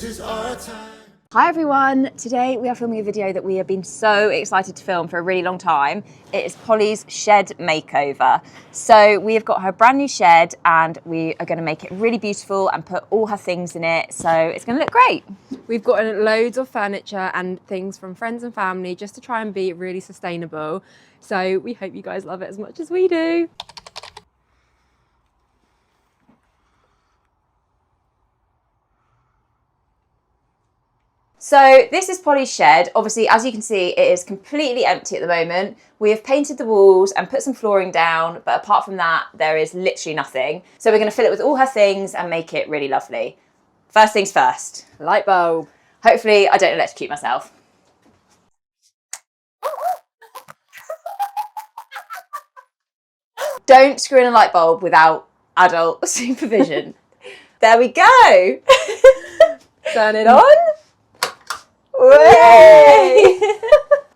is our time. Hi everyone, today we are filming a video that we have been so excited to film for a really long time. It is Polly's shed makeover. So we have got her brand new shed and we are going to make it really beautiful and put all her things in it, so it's going to look great. We've gotten loads of furniture and things from friends and family just to try and be really sustainable. So we hope you guys love it as much as we do. So this is Polly's shed. Obviously, as you can see, it is completely empty at the moment. We have painted the walls and put some flooring down, but apart from that, there is literally nothing. So we're going to fill it with all her things and make it really lovely. First things first. Light bulb. Hopefully, I don't electrocute myself. Don't screw in a light bulb without adult supervision. There we go. Turn it on. Yay!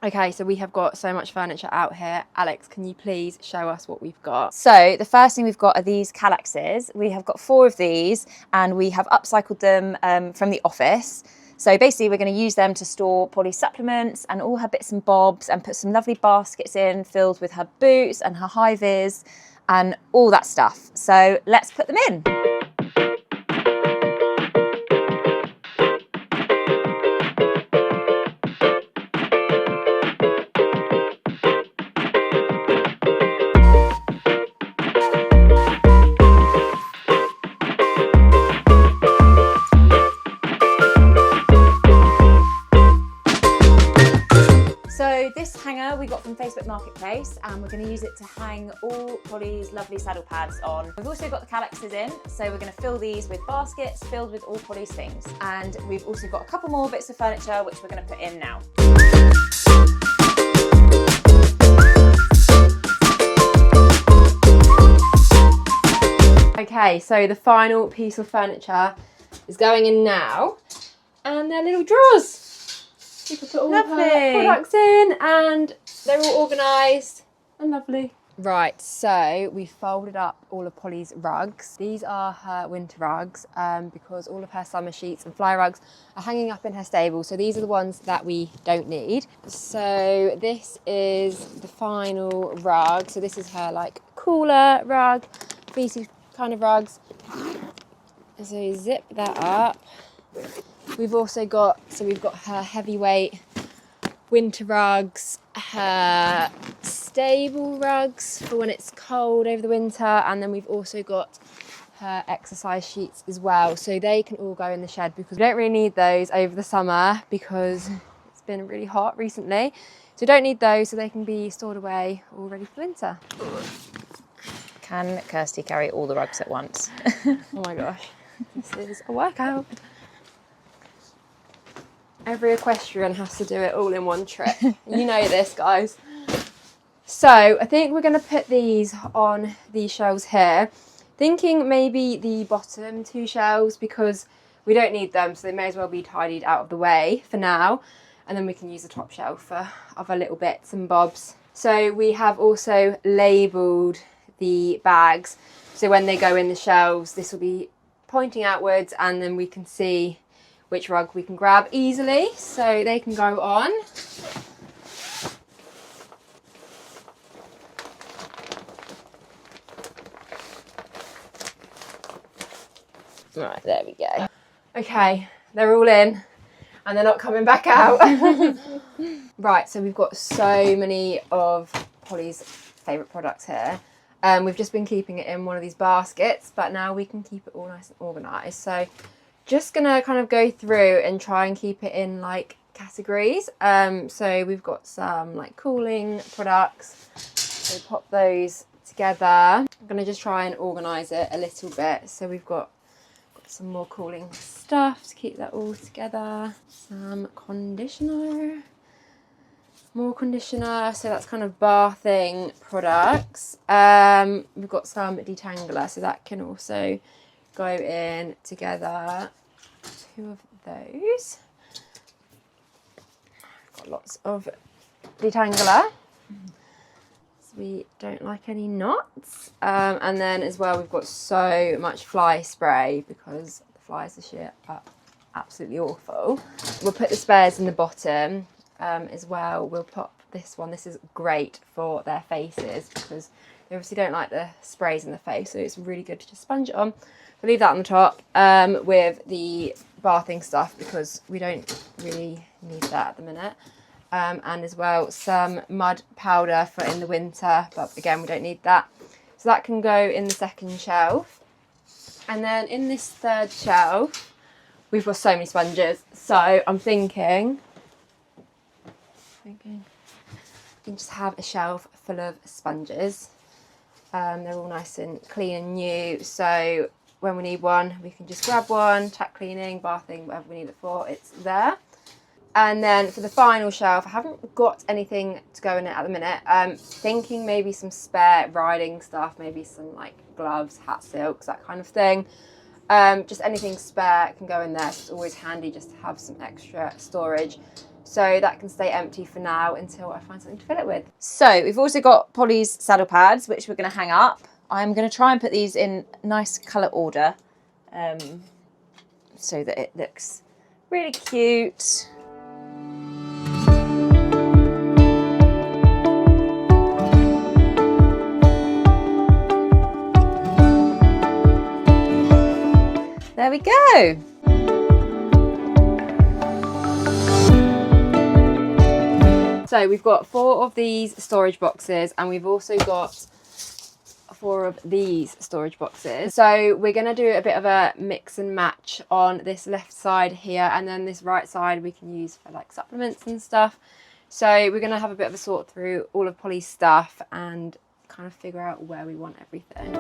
Okay, so we have got so much furniture out here. Alex, can you please show us what we've got? So the first thing we've got are these Kallaxes. We have got 4 of these and we have upcycled them from the office. So basically we're going to use them to store Polly's supplements and all her bits and bobs and put some lovely baskets in filled with her boots and her high-vis and all that stuff. So let's put them in. So this hanger we got from Facebook Marketplace and we're going to use it to hang all Polly's lovely saddle pads on. We've also got the Kallaxes in, so we're going to fill these with baskets filled with all Polly's things. And we've also got a couple more bits of furniture which we're going to put in now. Okay, so the final piece of furniture is going in now. And they're little drawers. You can put all of her products in and they're all organised and lovely. Right, so we folded up all of Polly's rugs. These are her winter rugs because all of her summer sheets and fly rugs are hanging up in her stable. So these are the ones that we don't need. So this is the final rug. So this is her like cooler rug, fleecy kind of rugs. So you zip that up. We've also got, so we've got her heavyweight winter rugs, her stable rugs for when it's cold over the winter, and then we've also got her exercise sheets as well. So they can all go in the shed because we don't really need those over the summer because it's been really hot recently. So we don't need those, so they can be stored away all ready for winter. Can Kirsty carry all the rugs at once? Oh my gosh, this is a workout. Every equestrian has to do it all in one trip. You know this, guys. So I think we're going to put these on these shelves here. Thinking maybe the bottom 2 shelves because we don't need them, so they may as well be tidied out of the way for now. And then we can use the top shelf for other little bits and bobs. So we have also labelled the bags. So when they go in the shelves, this will be pointing outwards and then we can see which rug we can grab easily, so they can go on. Right, there we go. Okay, they're all in and they're not coming back out. Right, so we've got so many of Polly's favourite products here. We've just been keeping it in one of these baskets, but now we can keep it all nice and organised. So just gonna kind of go through and try and keep it in like categories. So we've got some like cooling products, so pop those together. I'm gonna just try and organise it a little bit. So we've got some more cooling stuff to keep that all together. Some conditioner, more conditioner, so that's kind of bathing products. We've got some detangler, so that can also go in together. 2 of those. Got lots of detangler, so we don't like any knots. And then as well we've got so much fly spray because the flies are shit, but absolutely awful. We'll put the spares in the bottom as well. We'll pop this one. This is great for their faces because they obviously don't like the sprays in the face, so it's really good to just sponge it on. We'll leave that on the top with the bathing stuff because we don't really need that at the minute. And as well some mud powder for in the winter, but again we don't need that. So that can go in the second shelf. And then in this third shelf, we've got so many sponges. So I'm thinking we can just have a shelf full of sponges. They're all nice and clean and new. So when we need one, we can just grab one, tack cleaning, bathing, whatever we need it for, it's there. And then for the final shelf, I haven't got anything to go in it at the minute. Thinking maybe some spare riding stuff, maybe some like gloves, hat silks, that kind of thing. Just anything spare can go in there. So it's always handy just to have some extra storage. So that can stay empty for now until I find something to fill it with. So we've also got Polly's saddle pads, which we're going to hang up. I'm going to try and put these in nice colour order so that it looks really cute. There we go. So we've got 4 of these storage boxes and we've also got 4 of these storage boxes. So we're going to do a bit of a mix and match on this left side here, and then this right side we can use for like supplements and stuff. So we're going to have a bit of a sort through all of Polly's stuff and kind of figure out where we want everything.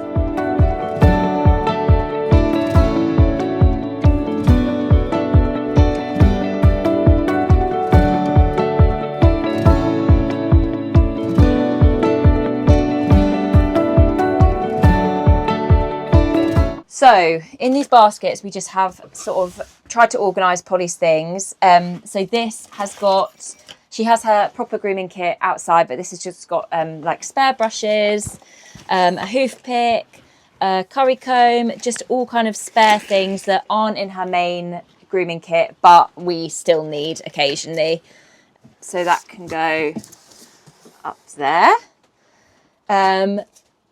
So in these baskets, we just have sort of tried to organise Polly's things. So this has got, she has her proper grooming kit outside, but this has just got like spare brushes, a hoof pick, a curry comb, just all kind of spare things that aren't in her main grooming kit, but we still need occasionally. So that can go up there.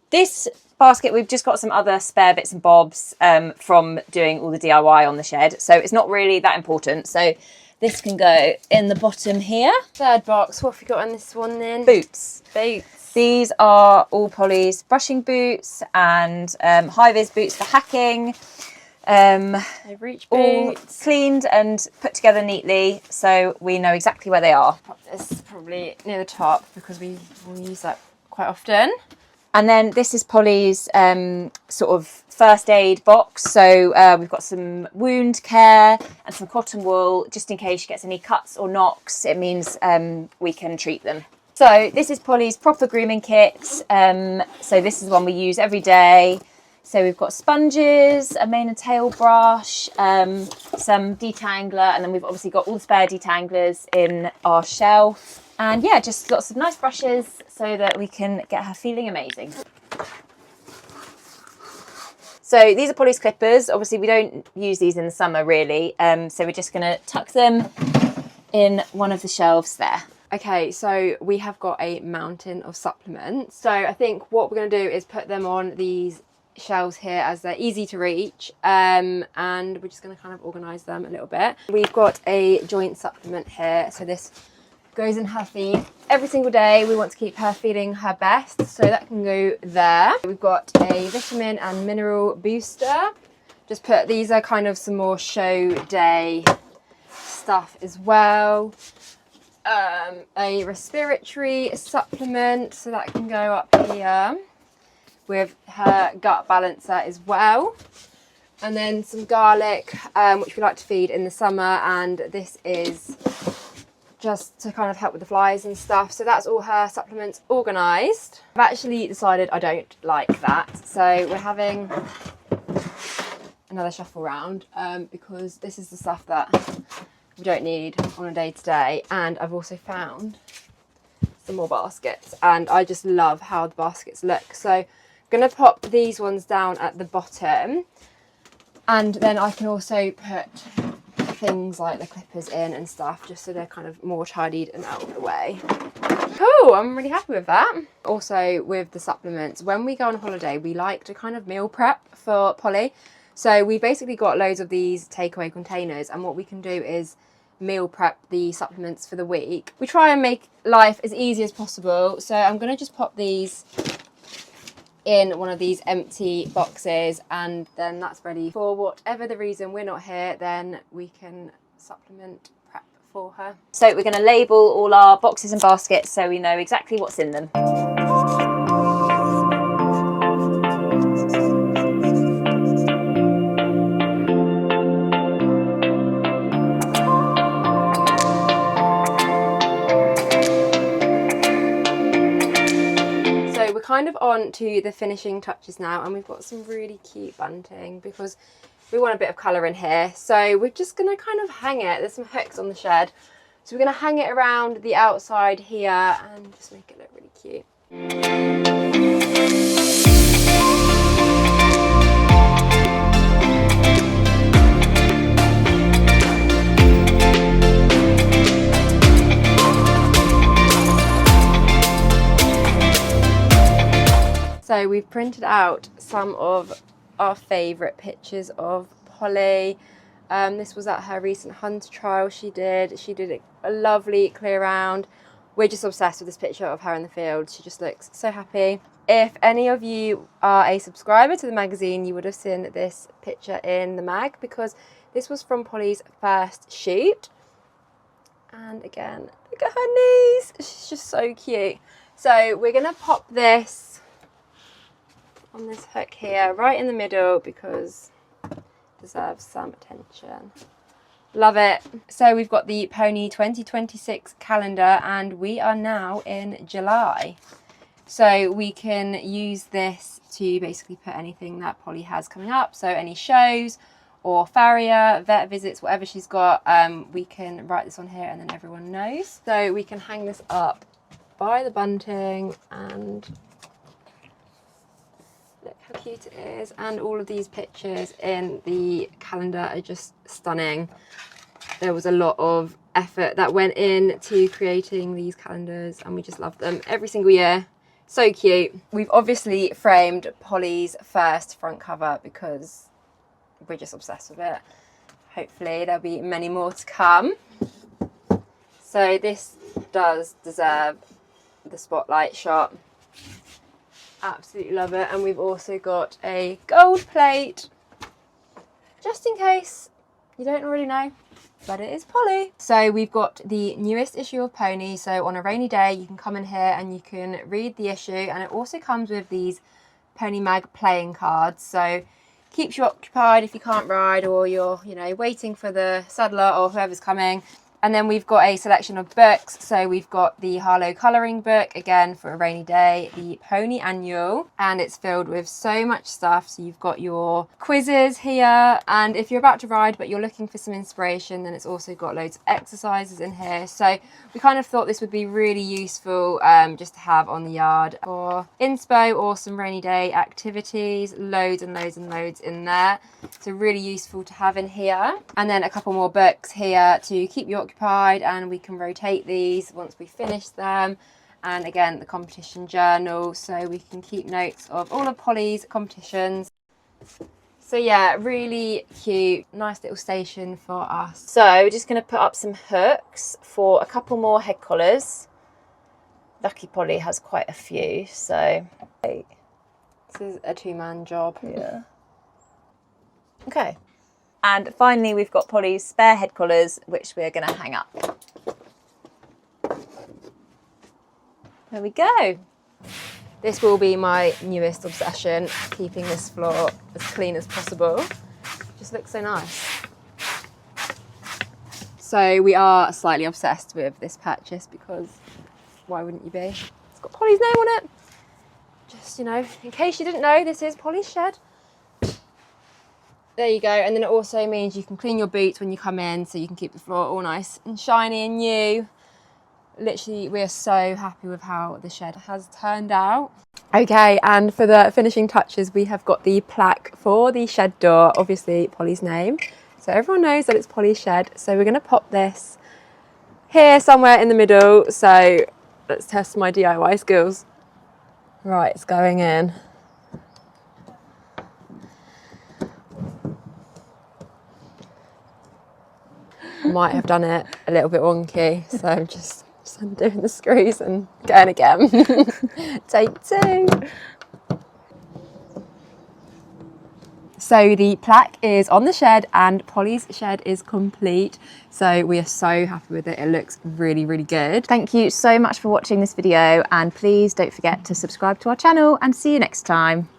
This basket, we've just got some other spare bits and bobs from doing all the DIY on the shed, so it's not really that important. So this can go in the bottom here. Third box, what have we got in this one then? Boots. Boots. These are all Polly's brushing boots and high-vis boots for hacking. They've reached all boots. Cleaned and put together neatly, so we know exactly where they are. Pop this probably near the top because we will use that quite often. And then this is Polly's sort of first aid box. So we've got some wound care and some cotton wool, just in case she gets any cuts or knocks. It means we can treat them. So this is Polly's proper grooming kit. So this is the one we use every day. So we've got sponges, a mane and tail brush, some detangler, and then we've obviously got all the spare detanglers in our shelf. And yeah, just lots of nice brushes so that we can get her feeling amazing. So these are Polly's clippers. Obviously we don't use these in the summer really. So we're just gonna tuck them in one of the shelves there. Okay, so we have got a mountain of supplements. So I think what we're gonna do is put them on these shelves here as they're easy to reach, and we're just going to kind of organise them a little bit. We've got a joint supplement here, so this goes in her feed every single day. We want to keep her feeling her best, so that can go there. We've got a vitamin and mineral booster. Just put, these are kind of some more show day stuff as well. A respiratory supplement, so that can go up here with her gut balancer as well. And then some garlic, which we like to feed in the summer, and this is just to kind of help with the flies and stuff. So that's all her supplements organised. I've actually decided I don't like that, so we're having another shuffle round because this is the stuff that we don't need on a day-to-day. And I've also found some more baskets, and I just love how the baskets look. So I'm going to pop these ones down at the bottom, and then I can also put things like the clippers in and stuff, just so they're kind of more tidied and out of the way. Cool, I'm really happy with that. Also with the supplements, when we go on holiday, we like to kind of meal prep for Polly. So we basically got loads of these takeaway containers, and what we can do is meal prep the supplements for the week. We try and make life as easy as possible. So I'm going to just pop these in one of these empty boxes, and then that's ready for whatever the reason we're not here, then we can supplement prep for her. So we're going to label all our boxes and baskets so we know exactly what's in them. So we're kind of on to the finishing touches now, and we've got some really cute bunting because we want a bit of colour in here. So we're just going to kind of hang it. There's some hooks on the shed. So we're going to hang it around the outside here and just make it look really cute. So we've printed out some of our favourite pictures of Polly. This was at her recent hunter trial she did a lovely clear round. We're just obsessed with this picture of her in the field. She just looks so happy. If any of you are a subscriber to the magazine, you would have seen this picture in the mag because this was from Polly's first shoot. And again, look at her knees. She's just so cute. So we're going to pop this on this hook here right in the middle because it deserves some attention. Love it. So we've got the Pony 2026 calendar and we are now in July. So we can use this to basically put anything that Polly has coming up. So any shows or farrier, vet visits, whatever she's got, we can write this on here and then everyone knows. So we can hang this up by the bunting and look how cute it is, and all of these pictures in the calendar are just stunning. There was a lot of effort that went into creating these calendars and we just love them every single year. So cute. We've obviously framed Polly's first front cover because we're just obsessed with it. Hopefully there'll be many more to come. So this does deserve the spotlight shot. Absolutely love it. And we've also got a gold plate, just in case you don't already know, but it is Polly. So we've got the newest issue of Pony. So on a rainy day, you can come in here and you can read the issue. And it also comes with these Pony Mag playing cards. So keeps you occupied if you can't ride or you're, you know, waiting for the saddler or whoever's coming. And then we've got a selection of books. So we've got the Harlow colouring book, again for a rainy day, the Pony Annual, and it's filled with so much stuff. So you've got your quizzes here, and if you're about to ride but you're looking for some inspiration, then it's also got loads of exercises in here. So we kind of thought this would be really useful just to have on the yard for inspo or some rainy day activities. Loads and loads and loads in there. So really useful to have in here. And then a couple more books here to keep you occupied, and we can rotate these once we finish them. And again, the competition journal, so we can keep notes of all of Polly's competitions. So yeah, really cute, nice little station for us. So we're just going to put up some hooks for a couple more head collars. Lucky Polly has quite a few, so This is a two-man job. yeah. Okay. And finally, we've got Polly's spare head collars, which we're going to hang up. There we go. This will be my newest obsession, keeping this floor as clean as possible. Just looks so nice. So we are slightly obsessed with this purchase because why wouldn't you be? It's got Polly's name on it. Just, you know, in case you didn't know, this is Polly's shed. There you go. And then it also means you can clean your boots when you come in, so you can keep the floor all nice and shiny and new. Literally, we're so happy with how the shed has turned out. Okay, and for the finishing touches, we have got the plaque for the shed door, obviously Polly's name. So So everyone knows that it's Polly's shed. So we're going to pop this here somewhere in the middle. So let's test my DIY skills. Right, it's going in. Might have done it a little bit wonky, so I'm just undoing the screws and going again. Take 2. So the plaque is on the shed and Polly's shed is complete. So we are so happy with it. It looks really, really good. Thank you so much for watching this video, and please don't forget to subscribe to our channel, and see you next time.